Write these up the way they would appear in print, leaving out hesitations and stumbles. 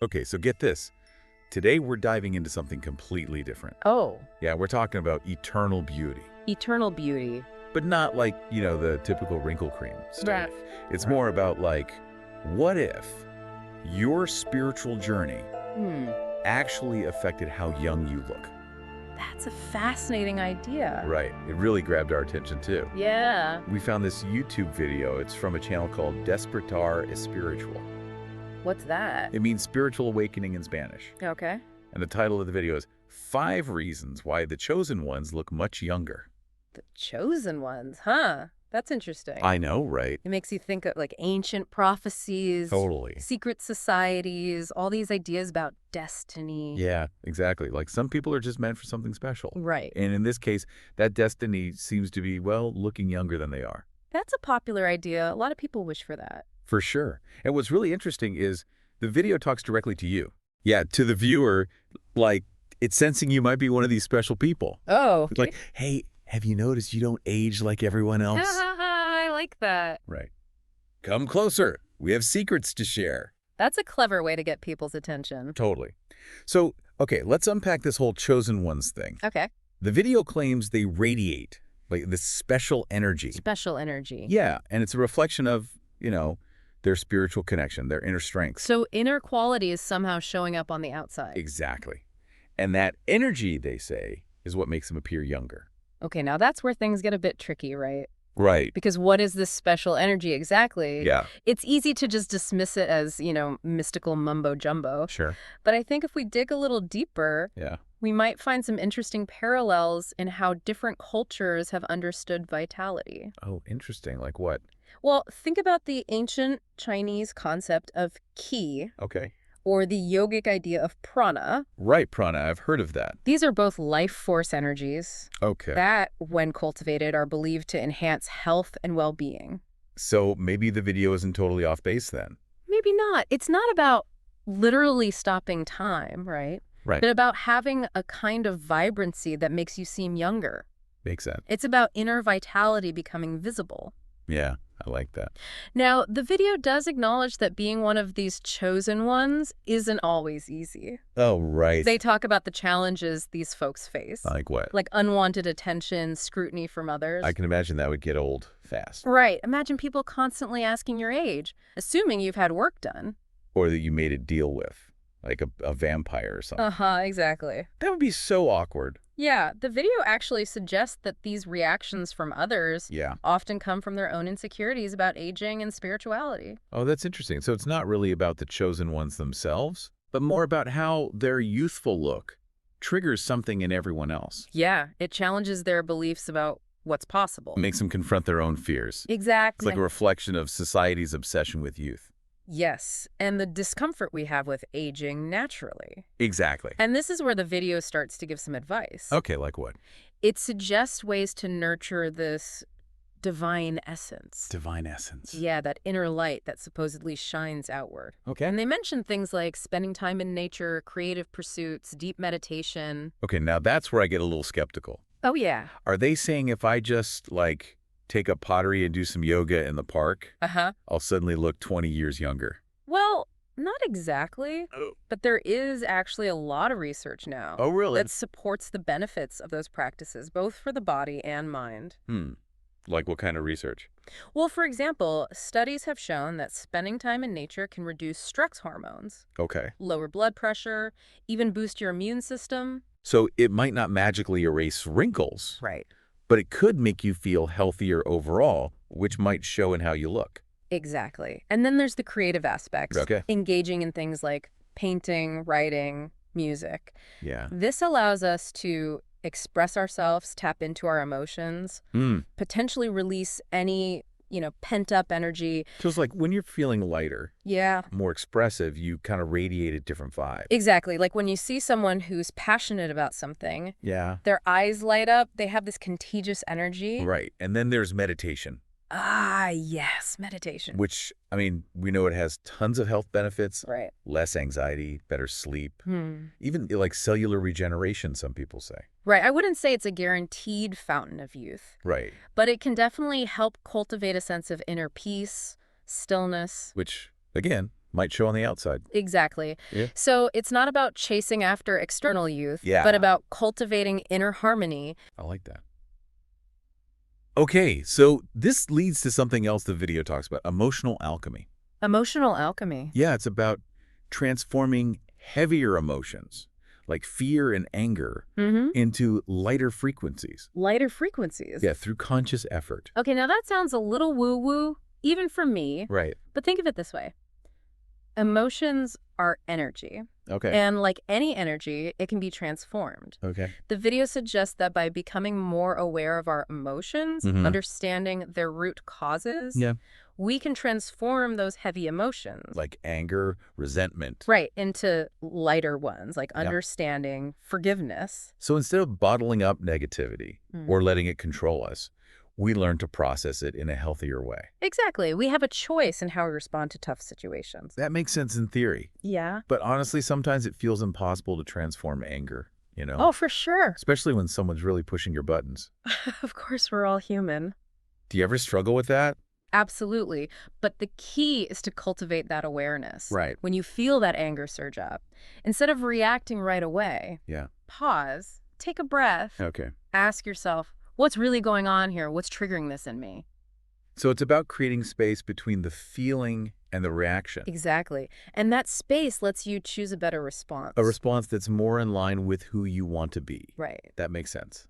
Okay, so get this. Today we're diving into something completely different. Oh, Yeah, we're talking about eternal beauty. eternal beauty. But not like, the typical wrinkle cream stuff. Right. It's more about like, what if your spiritual journey Hmm, actually affected how young you look? that's a fascinating idea. Right. It really grabbed our attention too. Yeah. We found this YouTube video. It's from a channel called Despertar Espiritual. What's that? It means spiritual awakening in Spanish. Okay. And the title of the video is 5 Reasons Why the Chosen Ones Look Much Younger. The chosen ones, huh? That's interesting. I know, right? It makes you think of like ancient prophecies, Totally. secret societies, all these ideas about destiny. Yeah, exactly. Like some people are just meant for something special. Right. And in this case, that destiny seems to be, well, looking younger than they are. That's a popular idea. A lot of people wish for that. For sure. And what's really interesting is the video talks directly to you. Yeah, to the viewer, like it's sensing you might be one of these special people. Oh. It's like, hey, have you noticed you don't age like everyone else? I like that. Right. Come closer. We have secrets to share. That's a clever way to get people's attention. Totally. So, okay, let's unpack this whole chosen ones thing. Okay. The video claims they radiate, like this special energy. Special energy. Yeah, and it's a reflection of, their spiritual connection, their inner strength. So inner quality is somehow showing up on the outside. Exactly. And that energy, they say, is what makes them appear younger. Okay, now that's where things get a bit tricky, right? Right. Because what is this special energy exactly? Yeah, It's easy to just dismiss it as, mystical mumbo jumbo. sure. But I think if we dig a little deeper, Yeah. we might find some interesting parallels in how different cultures have understood vitality. Oh, interesting. Like what? Well, think about the ancient Chinese concept of qi, Okay. or the yogic idea of prana. Right, prana. I've heard of that. These are both life force energies Okay. that, when cultivated, are believed to enhance health and well-being. So maybe the video isn't totally off base then. Maybe not. It's not about literally stopping time, right? Right. But about having a kind of vibrancy that makes you seem younger. Makes sense. It's about inner vitality becoming visible. Yeah, I like that. Now, the video does acknowledge that being one of these chosen ones isn't always easy. Oh, right. They talk about the challenges these folks face, Like what? like unwanted attention, scrutiny from others. I can imagine that would get old fast. Right. Imagine people constantly asking your age, assuming you've had work done. Or that you made a deal with, like a vampire or something. Uh-huh, exactly. That would be so awkward. Yeah, the video actually suggests that these reactions from others Yeah. often come from their own insecurities about aging and spirituality. Oh, that's interesting. So it's not really about the chosen ones themselves, but more about how their youthful look triggers something in everyone else. Yeah, it challenges their beliefs about what's possible. It makes them confront their own fears. It's Exactly. like a reflection of society's obsession with youth. Yes, and the discomfort we have with aging naturally. Exactly. And this is where the video starts to give some advice. Okay, like what? It suggests ways to nurture this divine essence. Divine essence. Yeah, that inner light that supposedly shines outward. Okay. And they mention things like spending time in nature, creative pursuits, deep meditation. Okay, now that's where I get a little skeptical. Oh, yeah. Are they saying if I just, take up pottery and do some yoga in the park, Uh-huh. I'll suddenly look 20 years younger? Well, not exactly. Oh. But there is actually a lot of research now Oh, really? that supports the benefits of those practices, both for the body and mind. Like what kind of research? Well, for example, studies have shown that spending time in nature can reduce stress hormones, Okay. lower blood pressure, even boost your immune system. So it might not magically erase wrinkles, Right. but it could make you feel healthier overall, which might show in how you look. Exactly. And then there's the creative aspects. Okay. Engaging in things like painting, writing, music. Yeah. This allows us to express ourselves, tap into our emotions, potentially release any, pent-up energy. So it's like when you're feeling lighter, Yeah. more expressive, you kind of radiate a different vibe. Exactly. Like when you see someone who's passionate about something, Yeah. their eyes light up, they have this contagious energy. Right. And then there's meditation, Ah, yes, meditation. which, we know it has tons of health benefits, Right. less anxiety, better sleep, Hmm. even like cellular regeneration, some people say. Right. I wouldn't say it's a guaranteed fountain of youth, Right. but it can definitely help cultivate a sense of inner peace, stillness. Which, again, might show on the outside. Exactly. Yeah. So it's not about chasing after external youth, Yeah. but about cultivating inner harmony. I like that. Okay, so this leads to something else the video talks about, emotional alchemy. Emotional alchemy. Yeah, it's about transforming heavier emotions, like fear and anger, into lighter frequencies. Lighter frequencies. Yeah, through conscious effort. Okay, now that sounds a little woo-woo, even for me. Right. But think of it this way. Emotions are energy. Okay. And like any energy, it can be transformed. Okay. The video suggests that by becoming more aware of our emotions, understanding their root causes, we can transform those heavy emotions. Like anger, resentment. Right, into lighter ones, like understanding, forgiveness. So instead of bottling up negativity or letting it control us, we learn to process it in a healthier way. Exactly. We have a choice in how we respond to tough situations. That makes sense in theory. Yeah. But honestly, sometimes it feels impossible to transform anger, you know? Oh, for sure. Especially when someone's really pushing your buttons. Of course, we're all human. Do you ever struggle with that? Absolutely. But the key is to cultivate that awareness. Right. When you feel that anger surge up, instead of reacting right away, pause, take a breath, Okay. ask yourself, what's really going on here? What's triggering this in me? So it's about creating space between the feeling and the reaction. Exactly. And that space lets you choose a better response. A response that's more in line with who you want to be. Right. That makes sense.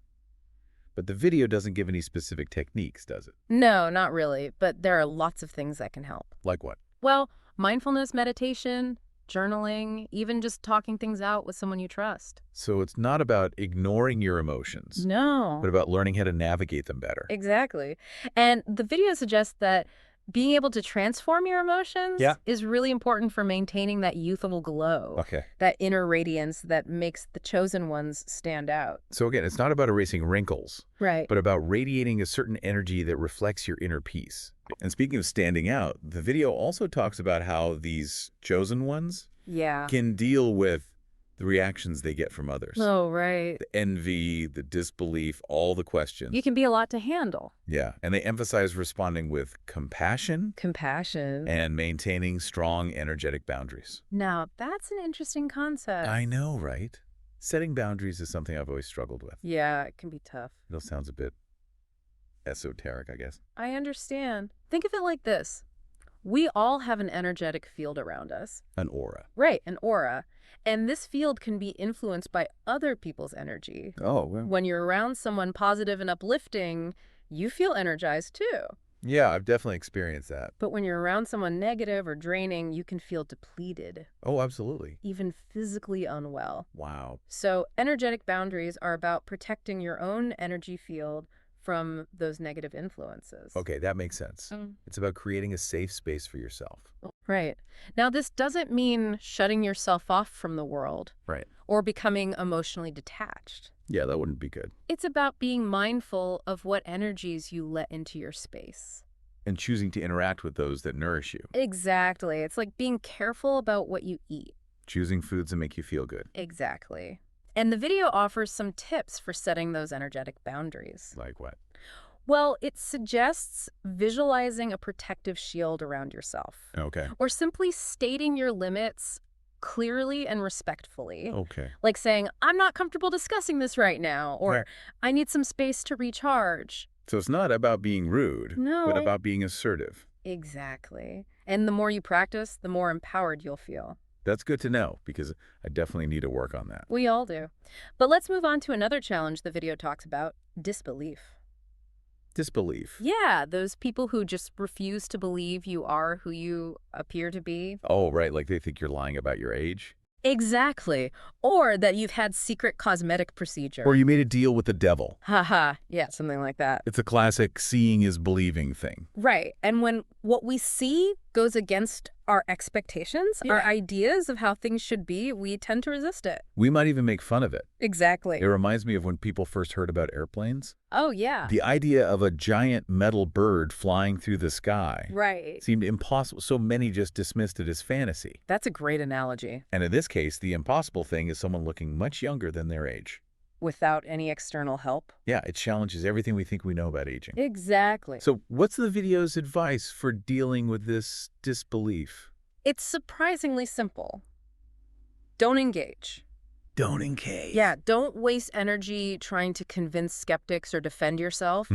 But the video doesn't give any specific techniques, does it? No, not really. But there are lots of things that can help. Like what? Well, mindfulness meditation, journaling, even just talking things out with someone you trust. So it's not about ignoring your emotions, No. but about learning how to navigate them better. Exactly. And the video suggests that being able to transform your emotions is really important for maintaining that youthful glow, Okay. that inner radiance that makes the chosen ones stand out. So again, it's not about erasing wrinkles, Right. but about radiating a certain energy that reflects your inner peace. And speaking of standing out, the video also talks about how these chosen ones can deal with the reactions they get from others. Oh, right. The envy, the disbelief, all the questions. You can be a lot to handle. Yeah, and they emphasize responding with compassion and maintaining strong energetic boundaries. Now, that's an interesting concept. I know, right? Setting boundaries is something I've always struggled with. Yeah, it can be tough. It sounds a bit esoteric, I guess. I understand. Think of it like this. We all have an energetic field around us. An aura. Right, an aura. And this field can be influenced by other people's energy. Oh, well. When you're around someone positive and uplifting, you feel energized too. Yeah, I've definitely experienced that. But when you're around someone negative or draining, you can feel depleted. Oh, absolutely. Even physically unwell. Wow. So energetic boundaries are about protecting your own energy field from those negative influences. Okay, that makes sense. It's about creating a safe space for yourself. Right. Now, this doesn't mean shutting yourself off from the world. Right. Or becoming emotionally detached. Yeah, that wouldn't be good. It's about being mindful of what energies you let into your space. And choosing to interact with those that nourish you. Exactly. It's like being careful about what you eat. Choosing foods that make you feel good. Exactly. And the video offers some tips for setting those energetic boundaries. Like what? Well, it suggests visualizing a protective shield around yourself. Okay. Or simply stating your limits clearly and respectfully. Okay. Like saying, I'm not comfortable discussing this right now, or I need some space to recharge. So it's not about being rude, but about being assertive. Exactly. And the more you practice, the more empowered you'll feel. That's good to know, because I definitely need to work on that. We all do. But let's move on to another challenge the video talks about, disbelief. Disbelief. Yeah, those people who just refuse to believe you are who you appear to be. Oh, right, like they think you're lying about your age? Exactly. Or that you've had secret cosmetic procedure. Or you made a deal with the devil. Haha, yeah, something like that. It's a classic seeing is believing thing. Right. And when what we see goes against our expectations, our ideas of how things should be, we tend to resist it. We might even make fun of it. Exactly. It reminds me of when people first heard about airplanes. Oh, yeah. The idea of a giant metal bird flying through the sky seemed impossible, so many just dismissed it as fantasy. That's a great analogy. And in this case, the impossible thing is someone looking much younger than their age. Without any external help. Yeah, it challenges everything we think we know about aging. Exactly. So what's the video's advice for dealing with this disbelief? It's surprisingly simple. Don't engage. Don't engage. Yeah, don't waste energy trying to convince skeptics or defend yourself.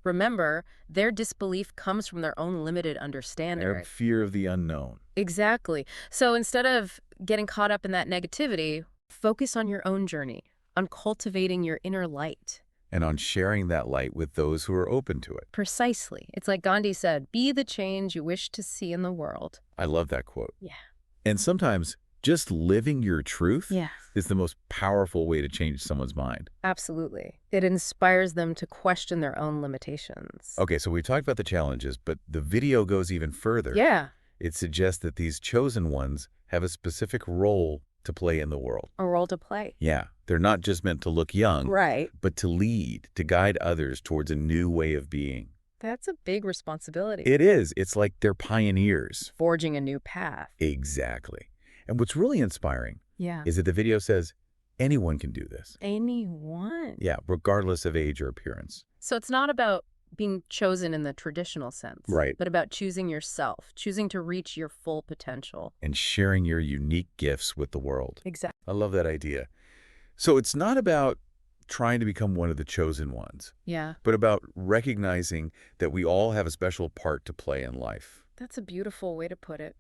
Remember, their disbelief comes from their own limited understanding. Their fear of the unknown. Exactly. So instead of getting caught up in that negativity, focus on your own journey, on cultivating your inner light. And on sharing that light with those who are open to it. Precisely. It's like Gandhi said, be the change you wish to see in the world. I love that quote. Yeah. And sometimes just living your truth Yeah. is the most powerful way to change someone's mind. Absolutely. It inspires them to question their own limitations. Okay, so we talked about the challenges, but the video goes even further. Yeah. It suggests that these chosen ones have a specific role to play in the world. A role to play. Yeah, they're not just meant to look young, Right. but to lead, to guide others towards a new way of being. That's a big responsibility. It is. It's like they're pioneers. Forging a new path. Exactly. And what's really inspiring Yeah. is that the video says anyone can do this. Anyone. Yeah, regardless of age or appearance. So it's not about being chosen in the traditional sense. Right. But about choosing yourself, choosing to reach your full potential. And sharing your unique gifts with the world. Exactly. I love that idea. So it's not about trying to become one of the chosen ones, Yeah. but about recognizing that we all have a special part to play in life. That's a beautiful way to put it.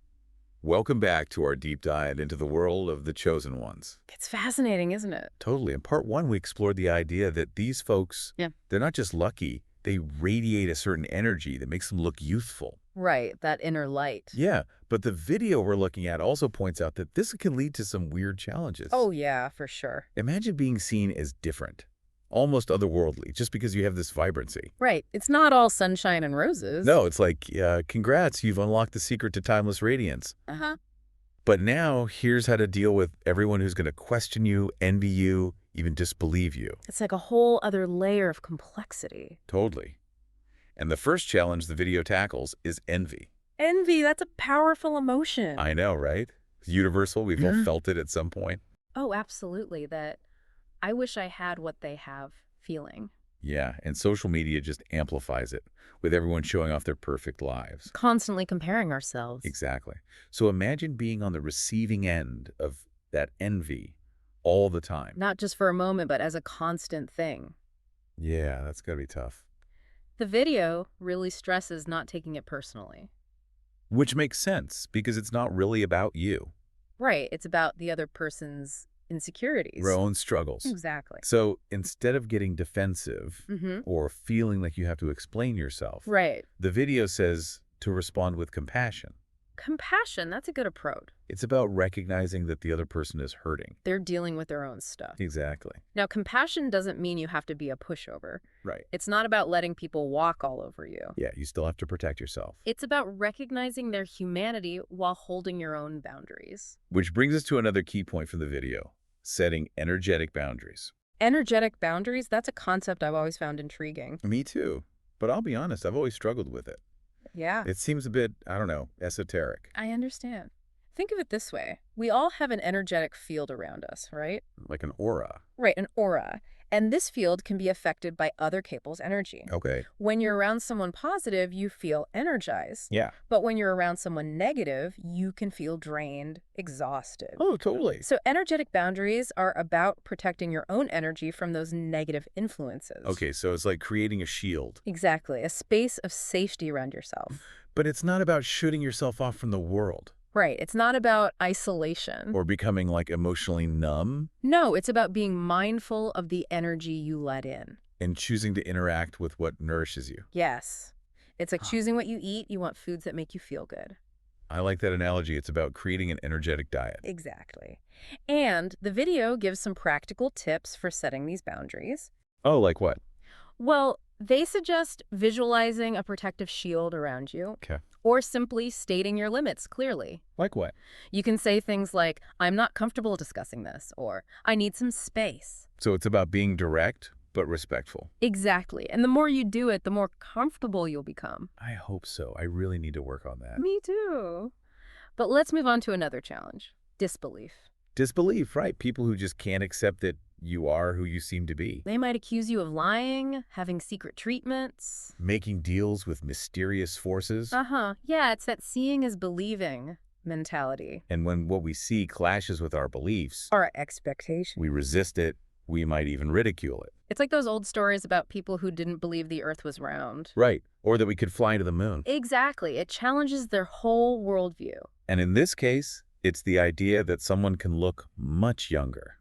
Welcome back to our deep dive into the world of the chosen ones. It's fascinating, isn't it? Totally. In part one, we explored the idea that these folks, they're not just lucky, they radiate a certain energy that makes them look youthful. Right, that inner light. Yeah, but the video we're looking at also points out that this can lead to some weird challenges. Oh, yeah, for sure. Imagine being seen as different, almost otherworldly, just because you have this vibrancy. Right. It's not all sunshine and roses. No, it's like, congrats, you've unlocked the secret to timeless radiance. Uh-huh. But now, here's how to deal with everyone who's going to question you, envy you, even disbelieve you. It's like a whole other layer of complexity. Totally. And the first challenge the video tackles is envy. Envy, that's a powerful emotion. I know, right? It's universal. We've all felt it at some point. Oh, absolutely. That I wish I had what they have feeling. Yeah, and social media just amplifies it, with everyone showing off their perfect lives. Constantly comparing ourselves. Exactly. So imagine being on the receiving end of that envy all the time. Not just for a moment, but as a constant thing. Yeah, that's gotta be tough. The video really stresses not taking it personally. Which makes sense, because it's not really about you. Right. It's about the other person's insecurities. Your own struggles. Exactly. So instead of getting defensive or feeling like you have to explain yourself, Right. the video says to respond with compassion. Compassion, that's a good approach. It's about recognizing that the other person is hurting. They're dealing with their own stuff. Exactly. Now, compassion doesn't mean you have to be a pushover. Right. It's not about letting people walk all over you. Yeah, you still have to protect yourself. It's about recognizing their humanity while holding your own boundaries. Which brings us to another key point from the video, setting energetic boundaries. Energetic boundaries, that's a concept I've always found intriguing. Me too. But I'll be honest, I've always struggled with it. Yeah. It seems a bit, I don't know, esoteric. I understand. Think of it this way. We all have an energetic field around us, right? Like an aura. Right, an aura. And this field can be affected by other people's energy. Okay. When you're around someone positive, you feel energized. Yeah. But when you're around someone negative, you can feel drained, exhausted. Oh, totally. So energetic boundaries are about protecting your own energy from those negative influences. Okay, so it's like creating a shield. Exactly, a space of safety around yourself. But it's not about shooting yourself off from the world. Right, it's not about isolation. Or becoming like emotionally numb. No, it's about being mindful of the energy you let in. And choosing to interact with what nourishes you. Yes. It's like choosing what you eat. You want foods that make you feel good. I like that analogy. It's about creating an energetic diet. Exactly. And the video gives some practical tips for setting these boundaries. Oh, like what? Well, they suggest visualizing a protective shield around you. Okay. Or simply stating your limits clearly. Like what? You can say things like, I'm not comfortable discussing this, or I need some space. So it's about being direct, but respectful. Exactly. And the more you do it, the more comfortable you'll become. I hope so. I really need to work on that. Me too. But let's move on to another challenge. Disbelief. Disbelief, right? People who just can't accept that you are who you seem to be. They might accuse you of lying, having secret treatments. Making deals with mysterious forces. Yeah, it's that seeing is believing. mentality. And when what we see clashes with our beliefs, Our expectations. we resist it, we might even ridicule it. It's like those old stories about people who didn't believe the earth was round. Right. Or that we could fly to the moon. Exactly. It challenges their whole worldview. And in this case, it's the idea that someone can look much younger.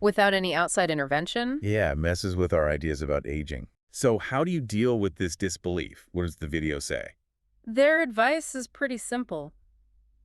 Without any outside intervention? Yeah, it messes with our ideas about aging. So how do you deal with this disbelief? What does the video say? Their advice is pretty simple.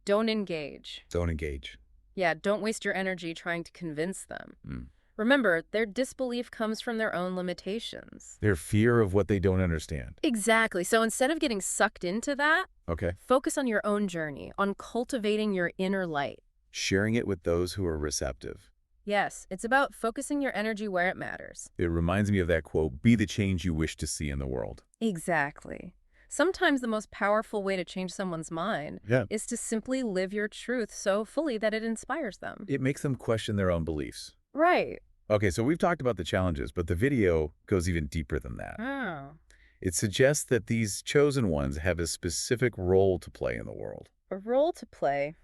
Don't engage. Don't engage. Yeah, don't waste your energy trying to convince them. Mm. Remember, their disbelief comes from their own limitations. Their fear of what they don't understand. Exactly. So instead of getting sucked into that, Okay. focus on your own journey, on cultivating your inner light. Sharing it with those who are receptive. Yes, it's about focusing your energy where it matters. It reminds me of that quote, be the change you wish to see in the world. Exactly. Sometimes the most powerful way to change someone's mind is to simply live your truth so fully that it inspires them. It makes them question their own beliefs. Right. Okay, so we've talked about the challenges, but the video goes even deeper than that. Oh. It suggests that these chosen ones have a specific role to play in the world. A role to play.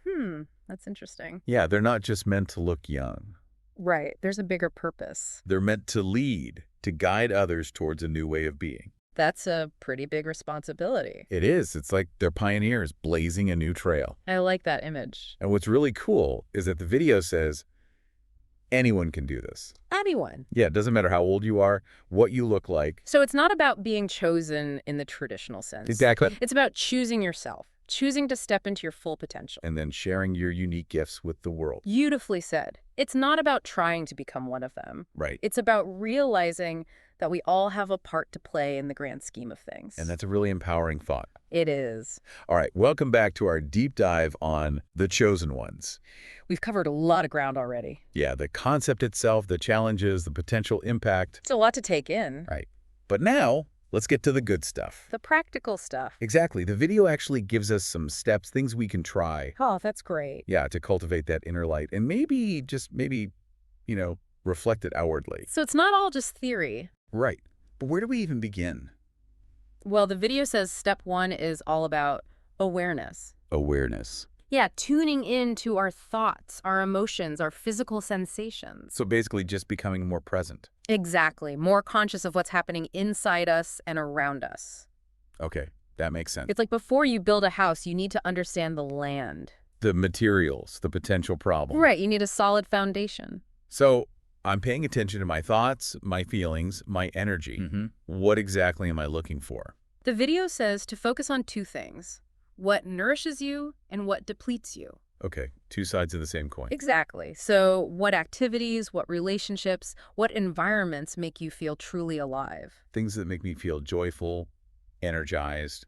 That's interesting. Yeah, they're not just meant to look young. Right. There's a bigger purpose. They're meant to lead, to guide others towards a new way of being. That's a pretty big responsibility. It is. It's like they're pioneers blazing a new trail. I like that image. And what's really cool is that the video says anyone can do this. Anyone. Yeah, it doesn't matter how old you are, what you look like. So it's not about being chosen in the traditional sense. Exactly. It's about choosing yourself, choosing to step into your full potential. And then sharing your unique gifts with the world. Beautifully said. It's not about trying to become one of them. Right. It's about realizing that we all have a part to play in the grand scheme of things. And that's a really empowering thought. It is. All right, welcome back to our deep dive on the chosen ones. We've covered a lot of ground already. Yeah, the concept itself, the challenges, the potential impact. It's a lot to take in. Right. But now, let's get to the good stuff. The practical stuff. Exactly. The video actually gives us some steps, things we can try. Oh, that's great. Yeah, to cultivate that inner light and maybe, reflect it outwardly. So it's not all just theory. Right. But where do we even begin? Well, the video says step 1 is all about awareness. Awareness. Yeah, tuning in to our thoughts, our emotions, our physical sensations. So basically just becoming more present. Exactly. More conscious of what's happening inside us and around us. Okay, that makes sense. It's like before you build a house, you need to understand the land. The materials, the potential problem. Right, you need a solid foundation. So I'm paying attention to my thoughts, my feelings, my energy. What exactly am I looking for? The video says to focus on 2 things. What nourishes you and what depletes you. Okay, 2 sides of the same coin. Exactly. So what activities, what relationships, what environments make you feel truly alive? Things that make me feel joyful, energized,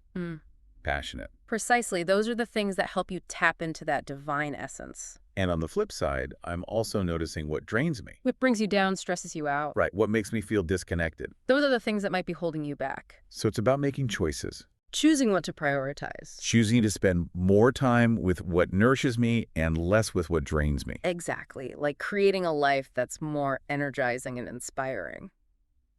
passionate. Precisely. Those are the things that help you tap into that divine essence. And on the flip side, I'm also noticing what drains me. What brings you down, stresses you out. Right, what makes me feel disconnected. Those are the things that might be holding you back. So it's about making choices. Choosing what to prioritize. Choosing to spend more time with what nourishes me and less with what drains me. Exactly. Like creating a life that's more energizing and inspiring.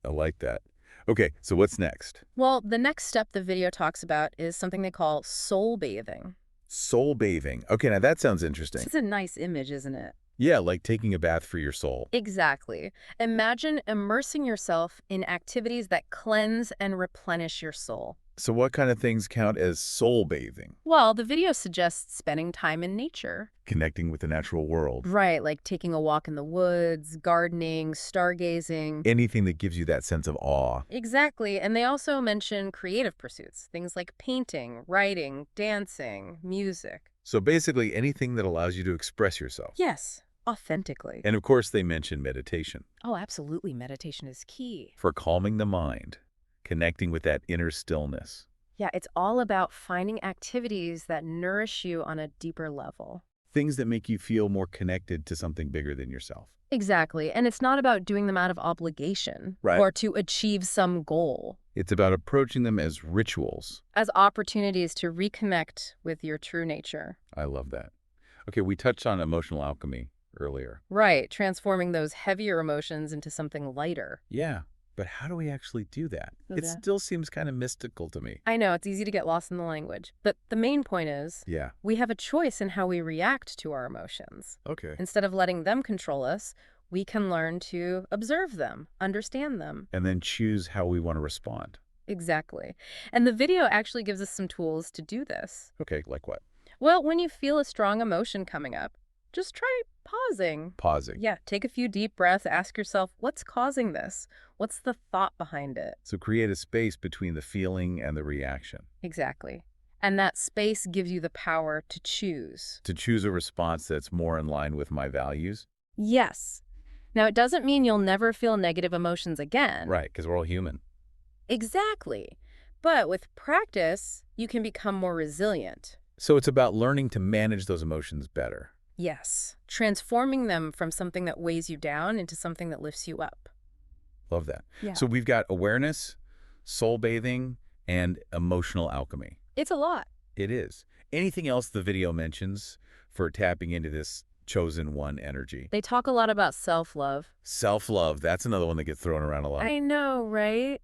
I like that. Okay, so what's next? Well, the next step the video talks about is something they call soul bathing. Soul bathing. Okay, now that sounds interesting. It's a nice image, isn't it? Yeah, like taking a bath for your soul. Exactly. Imagine immersing yourself in activities that cleanse and replenish your soul. So what kind of things count as soul bathing? Well, the video suggests spending time in nature. Connecting with the natural world. Right, like taking a walk in the woods, gardening, stargazing. Anything that gives you that sense of awe. Exactly. And they also mention creative pursuits, things like painting, writing, dancing, music. So basically anything that allows you to express yourself. Yes, authentically. And of course they mention meditation. Oh, absolutely. Meditation is key. For calming the mind. Connecting with that inner stillness. Yeah, it's all about finding activities that nourish you on a deeper level. Things that make you feel more connected to something bigger than yourself. Exactly. And it's not about doing them out of obligation or to achieve some goal. It's about approaching them as rituals. As opportunities to reconnect with your true nature. I love that. Okay, we touched on emotional alchemy earlier. Right, transforming those heavier emotions into something lighter. Yeah. But how do we actually do that? It still seems kind of mystical to me. I know, it's easy to get lost in the language. But the main point is, we have a choice in how we react to our emotions. Okay. Instead of letting them control us, we can learn to observe them, understand them. And then choose how we want to respond. Exactly. And the video actually gives us some tools to do this. Okay, like what? Well, when you feel a strong emotion coming up, just try pausing. Pausing. Yeah, take a few deep breaths. Ask yourself, what's causing this? What's the thought behind it? So create a space between the feeling and the reaction. Exactly. And that space gives you the power to choose. To choose a response that's more in line with my values? Yes. Now, it doesn't mean you'll never feel negative emotions again. Right, because we're all human. Exactly. But with practice, you can become more resilient. So it's about learning to manage those emotions better. Yes. Transforming them from something that weighs you down into something that lifts you up. Love that. Yeah. So we've got awareness, soul bathing, and emotional alchemy. It's a lot. It is. Anything else the video mentions for tapping into this chosen one energy? They talk a lot about self-love. Self-love, that's another one that gets thrown around a lot. I know, right?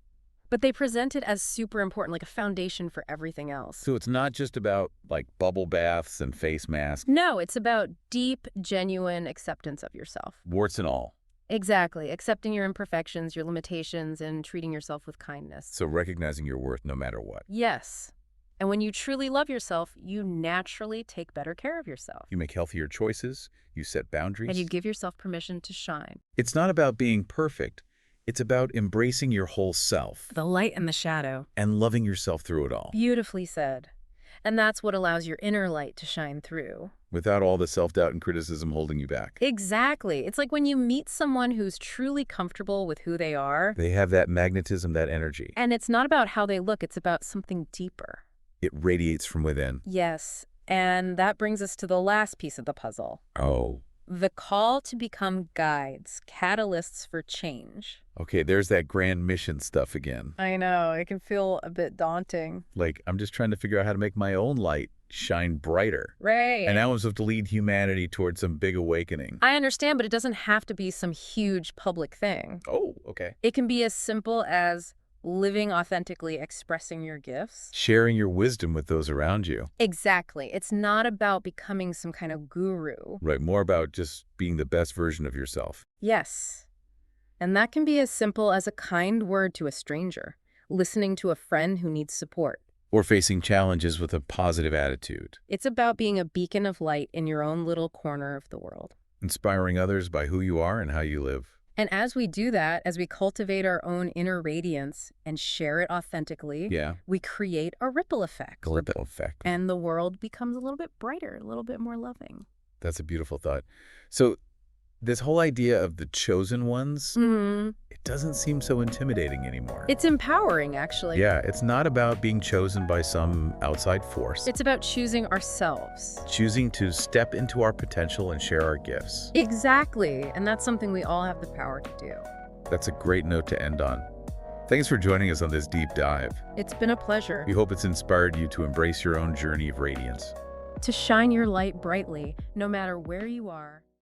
But they present it as super important, like a foundation for everything else. So it's not just about, like, bubble baths and face masks. No, it's about deep, genuine acceptance of yourself. Warts and all. Exactly. Accepting your imperfections, your limitations, and treating yourself with kindness. So recognizing your worth no matter what. Yes. And when you truly love yourself, you naturally take better care of yourself. You make healthier choices, you set boundaries. And you give yourself permission to shine. It's not about being perfect. It's about embracing your whole self. The light and the shadow. And loving yourself through it all. Beautifully said. And that's what allows your inner light to shine through. Without all the self-doubt and criticism holding you back. Exactly. It's like when you meet someone who's truly comfortable with who they are. They have that magnetism, that energy. And it's not about how they look, it's about something deeper. It radiates from within. Yes. And that brings us to the last piece of the puzzle. Oh. The call to become guides, catalysts for change. Okay, there's that grand mission stuff again. I know, it can feel a bit daunting. Like, I'm just trying to figure out how to make my own light shine brighter. Right. And now I'm supposed to lead humanity towards some big awakening. I understand, but it doesn't have to be some huge public thing. Oh, okay. It can be as simple as living authentically, expressing your gifts. Sharing your wisdom with those around you. Exactly. It's not about becoming some kind of guru. Right, more about just being the best version of yourself. Yes. And that can be as simple as a kind word to a stranger, listening to a friend who needs support. Or facing challenges with a positive attitude. It's about being a beacon of light in your own little corner of the world. Inspiring others by who you are and how you live. And as we do that, as we cultivate our own inner radiance and share it authentically, we create a ripple effect. A ripple effect. And the world becomes a little bit brighter, a little bit more loving. That's a beautiful thought. So this whole idea of the chosen ones, it doesn't seem so intimidating anymore. It's empowering, actually. Yeah, it's not about being chosen by some outside force. It's about choosing ourselves. Choosing to step into our potential and share our gifts. Exactly. And that's something we all have the power to do. That's a great note to end on. Thanks for joining us on this deep dive. It's been a pleasure. We hope it's inspired you to embrace your own journey of radiance. To shine your light brightly, no matter where you are.